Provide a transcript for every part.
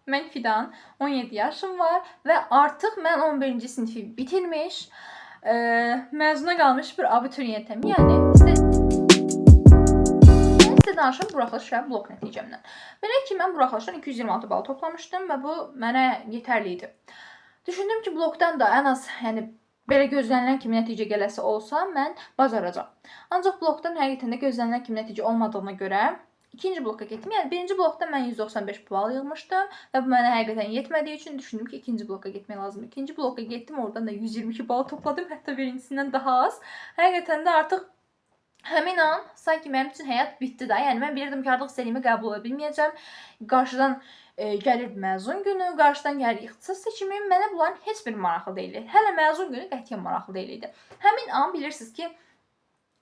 Mən Fidan, 17 yaşım var və artıq mən 11-ci sinifi bitirmiş, məzuna qalmış bir abituriyentəm. Yəni sizə danışım buraxılış və blok nəticəmdən. Belə ki, mən buraxılışdan 226 bal toplamışdım və bu mənə yetərli idi. Düşündüm ki, blokdan da ən az, yəni belə gözlənilən kimi nəticə gələsi olsa, mən bacaracağam. Ancaq blokdan həqiqətən də gözlənilən kimi nəticə olmadığına görə İkinci bloka getdim. Yəni birinci blokda mən 195 bal yığmışdım və bu mənə həqiqətən yetmədiyi üçün düşündüm ki, ikinci bloka getmək lazımdır. İkinci bloka getdim, oradan da 122 bal topladım, hətta birincisindən daha az. Həqiqətən də artıq həmin an sanki mənim üçün həyat bitdi də. Yəni mən bilirdim ki, artıq istədiyimi qəbul edə bilməyəcəm. Qarşıdan gəlir məzun günü, qarşıdan gəlir ixtisas seçimi. Mənə bunların heç bir maraqlı deyildi. Hələ məzun günü qətiyyən maraqlı deyildi. Həmin an bilirsiniz ki,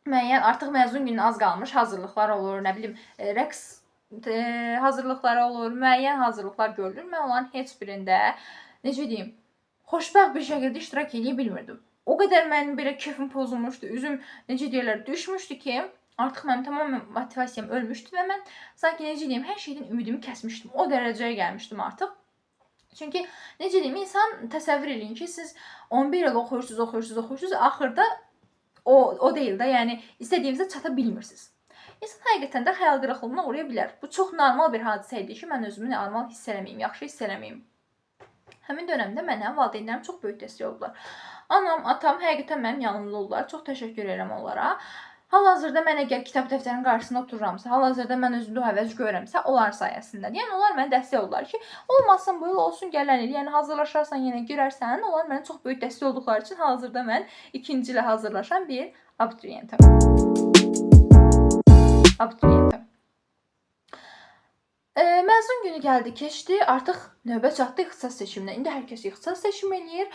müəyyən artıq məzun gününə az qalmış hazırlıqlar olur, nə bilim, rəqs hazırlıqları olur, müəyyən hazırlıqlar görülür. Mən onların heç birində, necə deyim, xoşbəxt bir şəkildə iştirak edə bilmirdim. O qədər mənim belə keyfim pozulmuşdu, üzüm, necə deyirlər, düşmüşdü ki, artıq mənim tamamilə motivasiyam ölmüşdü və mən sanki, necə deyim, hər şeydən ümidimi kəsmişdim. O dərəcəyə gəlmişdim artıq. Çünki, necə deyim, insan təsəvvür edin ki, siz 11 il oxuyursunuz, axırda o deyil də, yəni istədiyinizə çata bilmirsiniz. İnsan həqiqətən də xəyal qırıqlığına uğraya bilər. Bu çox normal bir hadisə idi ki, mən özümü normal hiss eləməyim, yaxşı hiss eləməyim. Həmin dönəmdə mənə valideynlərim çox böyük dəstək oldular. Anam, atam həqiqətən mənim yanımda oldular. Çox təşəkkür edirəm onlara. Hal-hazırda mən əgər kitab dəftərinin qarşısında otururamsa, hal-hazırda mən özümdə o həvəzi görürəmsə, onlar sayəsində. Yəni onlar mənə dəstək oldular ki, olmasın bu il, olsun gələn il. Yəni hazırlaşarsan, yenə girərsən. Onlar mənə çox böyük dəstək olduqları üçün hal-hazırda mən 2-ci ilə hazırlaşan bir abituriyentəm. Məzun günü gəldi, keçdi. Artıq növbə çatdı ixtisas seçiminə. İndi hər kəs ixtisas seçimi eləyir.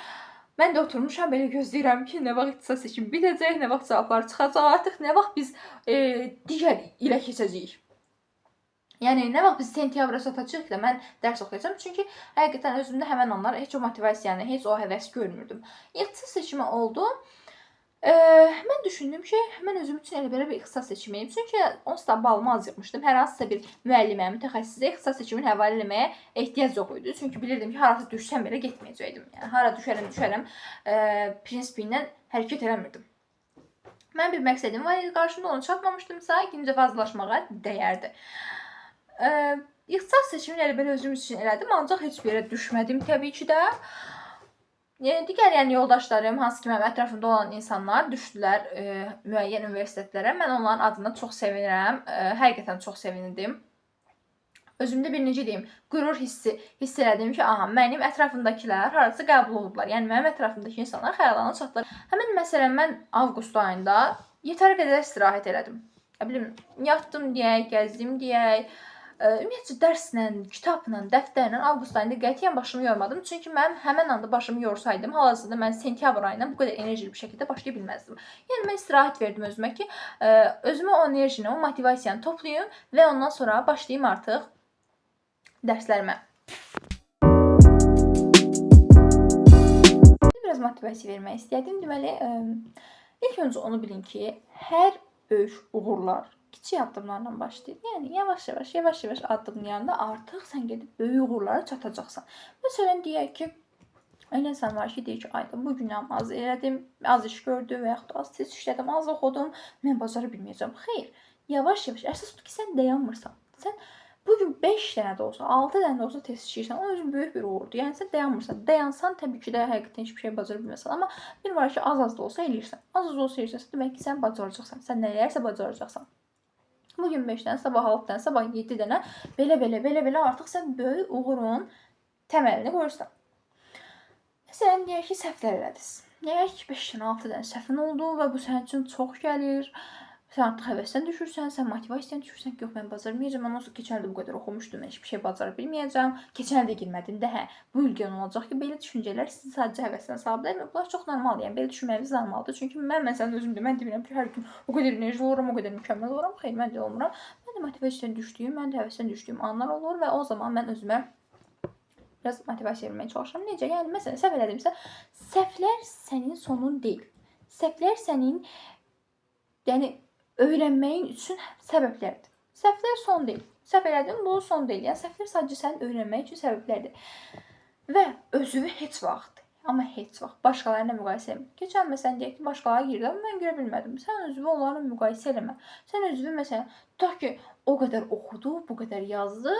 Mən də oturmuşam, belə gözləyirəm ki, nə vaxt ixtisas seçimi bitəcək, nə vaxt cavablar çıxacaq, artıq nə vaxt biz digər ilə keçəcəyik. Yəni, nə vaxt biz sentyabra çatacağıq da mən dərs oxuyacağam. Çünki həqiqətən özümdə həmən anlar heç o motivasiyanı, heç o həvəsi görmürdüm. İxtisas seçimi oldu. Mən düşündüm ki, mən özüm üçün elə belə bir ixtisas seçməyim. Çünki onsuz da balımı az yığmışdım. Hər hansısa bir müəllimə, mütəxəssisə ixtisas seçimini həvalə eləməyə ehtiyac yox idi. Çünki bilirdim ki, harası düşsəm belə getməyəcəkdim. Yəni, hara düşərəm prinsipi ilə hərəkət eləmirdim. Mən bir məqsədim var idi, qarşımda onu çatmamışdımsa, ikinci dəfə hazırlaşmağa dəyərdi. İxtisas seçimini elə belə özüm üçün elədim, ancaq heç bir yerə düşmədim təbii ki də. Digər yoldaşlarım, hansı ki, mənim ətrafımda olan insanlar düşdülər müəyyən universitetlərə. Mən onların adına çox sevinirəm, həqiqətən çox sevindim. Özümdə bir, necə deyim, qürur hiss elədim ki, aha, mənim ətrafımdakilər harası qəbul olublar. Yəni, mənim ətrafımdakı insanlar xəyallarına çatdılar. Həmin məsələn, mən avqust ayında yetər qədər istirahət elədim. Yatdım deyək, gəzdim deyək. Ümumiyyətcə, dərslə, kitabla, dəftərlə avqust ayında qətiyyən başımı yormadım. Çünki mən həmən anda başımı yorsaydım, hal-hazırda mən sentyabr ayına bu qədər enerjili bir şəkildə başlaya bilməzdim. Yəni, mən istirahət verdim özümə ki, özümə o enerjini, o motivasiyanı toplayım və ondan sonra başlayayım artıq dərslərimə. Biraz motivasiya vermək istədim. Deməli, ilk öncə onu bilin ki, hər böyük uğurlar kiçik addımlarla başlayır. Yəni, yavaş-yavaş addımlayanda artıq sən gedib böyük uğurlara çatacaqsan. Məsələn, deyək ki, elə insan var ki, deyir ki, ayda bu günəm az elədim, az iş gördüm və yaxud da az tez işlədim, az oxudum, mən bacara bilməyəcəm. Xeyr, yavaş-yavaş, əsas ki, sən dayanmırsan. Sən bugün 5 dənə də olsa, 6 dənə də olsa tez işləyirsən, o özün böyük bir uğurdur. Yəni, sən dayanmırsan. Dayansan, təbii ki də həqiqətən hiçbir şey bacara bilməsən. Amma bir var ki, az da olsa eləyirsən. Az da olsa eləyirsən, demək ki, sən bacaracaqsan. Sən nə eləyərsə bacaracaqsan. Bugün 5 dənə, sabah 6 dənə, sabah 7 dənə, belə artıq sən böyük uğurun təməlini qoyursan. Məsələn, deyək ki, səhvlər elədiniz. Deyək ki, 5 dənə, 6 dənə səhvin oldu və bu sənin üçün çox gəlir. Sən artıq həvəsdən düşürsən, sən motivasiyadan düşürsən ki, yox, mən bacarmayacağam. Mən olsa keçən il bu qədər oxumuşdum, mən hiçbir şey bacara bilməyəcəm. Keçən il də girmədim də, bu il gələn olacaq ki, belə düşüncələr sizi sadəcə həvəsdən sala bilər. Bunlar çox normaldır, yəni belə düşünməyiniz normaldır. Çünki mən məsələn özümdə, mən demirəm ki, hər gün o qədər enerji oluram, o qədər mükəmməl oluram. Xeyr, mən də olmuram. Mən də motivasiyadan düşdüyüm, mən də həvəsdən düşdüyüm anlar olur və o zaman mən özümə biraz motivasiya verməyə çalışıram. Necə? Yəni məsələn, səhv elədimsə, səhvlər sənin sonun deyil. Səhvlər sənin, yəni öyrənməyin üçün səbəblərdir. Səhvlər son deyil. Səhv elədin, bu son deyil. Yəni səhvlər sadəcə sənin öyrənmək üçün səbəblərdir. Və özünü heç vaxt, amma heç vaxt başqalarıyla müqayisə etmə. Keçən məsələn deyək ki, başqaları girdi, amma mən görə bilmədim. Sən özünü onlarla müqayisə eləmə. Sən özünü məsələn tutaq ki, o qədər oxudu, bu qədər yazdı,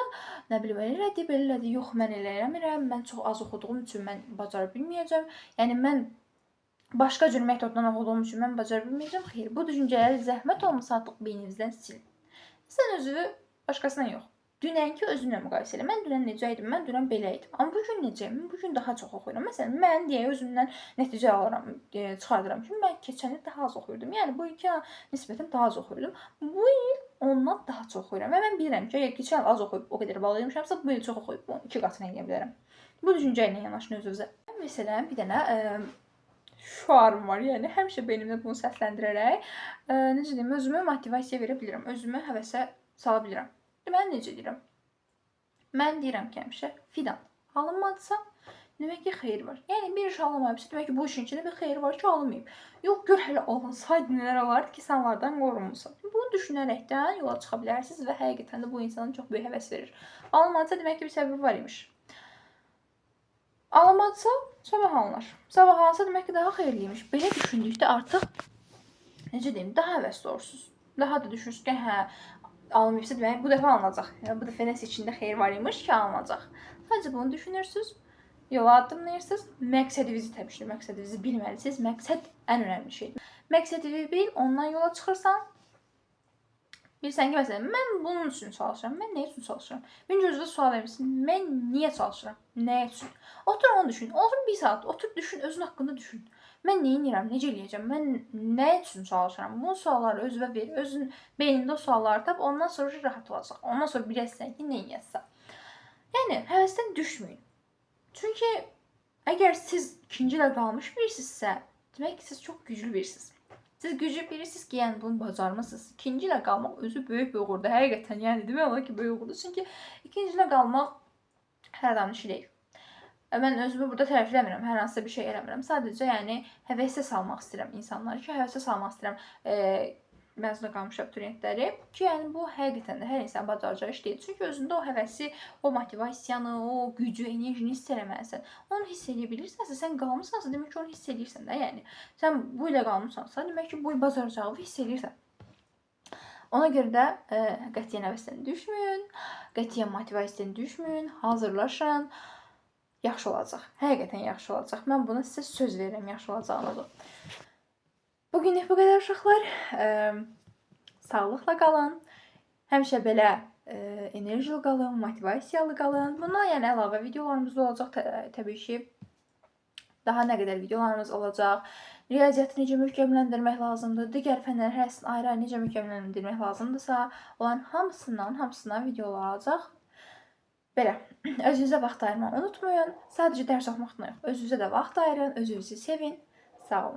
nə bilim elədi, belə elədi. Yox, mən elə eləmirəm. Mən çox az oxuduğum üçün mən bacara bilməyəcəm. Yəni mən başqa cür metoddan oxuduğum üçün mən bacara bilməyəcəm. Xeyr, bu düşüncələri zəhmət olmasa artıq beyninizdən silin. Sən özünü başqasına yox. Dünənki özünlə müqayisə elə. Mən dünən necə idim? Mən dünən belə idim. Amma bu gün necəyəm? Mən bu gün daha çox oxuyuram. Məsələn, mən deyə özümdən nəticə alıram, çıxardıram ki, mən keçən il daha az oxuyurdum. Yəni bu ilki nisbətən daha az oxuyurdum. Bu il ondan daha çox oxuyuram. Və mən bilirəm ki, əgər keçən il az oxuyub o qədər bal yemişəmsə, bu il çox oxuyub 2 qatını edə bilərəm. Bu düşüncə ilə yanaşın özünüzə. Məsələn, bir dənə şüarım var. Yəni həmişə beynimdə bunu səsləndirərək necə deyim, özümə motivasiya verə bilirəm. Özümü həvəsə sala bilirəm. Mən necə deyirəm? Mən deyirəm ki, həmişə fidan alınmadısa, demək ki, xeyir var. Yəni bir iş alınmayıbsa, demək ki, bu işin içində bir xeyir var ki, alınmayıb. Yox, gör hələ alınsaydı nələr olardı ki, sən onlardan qorunmusan. Bunu düşünərəkdən yola çıxa bilərsiniz və həqiqətən də bu insana çox böyük həvəs verir. Alınmadısa, demək ki, bir səbəbi var imiş. Alınmadısa, sabah alınır. Sabah alınsa, demək ki, daha xeyirliymiş. Belə düşündükdə artıq, necə deyim, daha həvəsli olursunuz. Daha da düşünürsünüz ki, hə, alınmayıbsa demək bu dəfə alınacaq. Yəni bu dəfə nəsə içində xeyir var imiş ki, alınacaq. Sadəcə bunu düşünürsüz, yola addımlayırsınız. Məqsədinizi təbii ki, məqsədinizi bilməlisiniz. Məqsəd ən önəmli şeydir. Məqsədini bil, ondan yola çıxırsan. Bilirsən ki, məsələn, mən bunun üçün çalışıram. Mən nə üçün çalışıram? Birinci özünə sual verirsən. Mən niyə çalışıram? Nə üçün? Otur onu düşün. Olsun 1 saat. Otur düşün, özün haqqında düşün. Mən nə edirəm, necə eləyəcəm? Mən nə üçün çalışıram? Bu sualları özünə ver. Özün beynində o sualları tap, ondan sonra rahat olacaq. Ondan sonra bilirsən ki, nə edəcəksən. Yəni həvəsdən düşməyin. Çünki əgər siz 2-ci ilə qalmış birsinizsə, demək ki, siz çox güclü birisiniz. Siz güclü bilirsiniz ki, yəni bunu bacarmısınız. 2-ci ilə qalmaq özü böyük bir uğurdur. Həqiqətən, yəni demək olar ki, böyük uğurdur. Çünki 2-ci ilə qalmaq hər adamın işi deyil. Mən özümü burada tərifləmirəm, hər hansısa bir şey eləmirəm. Sadəcə, yəni, həvəsə salmaq istəyirəm insanları ki, həvəsə salmaq istəyirəm məzuna qalmış abituriyentləri ki, yəni, bu həqiqətən də hər insan bacaracağı iş deyil. Çünki özündə o həvəsi, o motivasiyanı, o gücü, enerjini hiss eləməlisən. Onu hiss edə bilirsənsə, sən qalmısansa, demək ki, onu hiss edirsən də, yəni. Sən bu ilə qalmısansa, demək ki, bu il bacaracağını hiss edirsən. Ona görə də qətiyyən həvəsdən düşməyin, qətiyyən motivasiyadan düşməyin, hazırlaşın. Yaxşı olacaq. Həqiqətən yaxşı olacaq. Mən buna sizə söz verirəm, yaxşı olacağını. Bugünlük bu qədər uşaqlar. Sağlıqla qalın. Həmişə belə enerjili qalın, motivasiyalı qalın. Bundan yəni əlavə videolarımız da olacaq təbii ki. Daha nə qədər videolarımız olacaq. Riyaziyyatı necə möhkəmləndirmək lazımdır, digər fənlər hərəsini ayrı-ayrı necə möhkəmləndirmək lazımdırsa, olan hamısından videolar olacaq. Belə, özünüzə vaxt ayırmağı unutmayın. Sadəcə dərs oxumaqla yox, özünüzə də vaxt ayırın, özünüzü sevin. Sağ olun.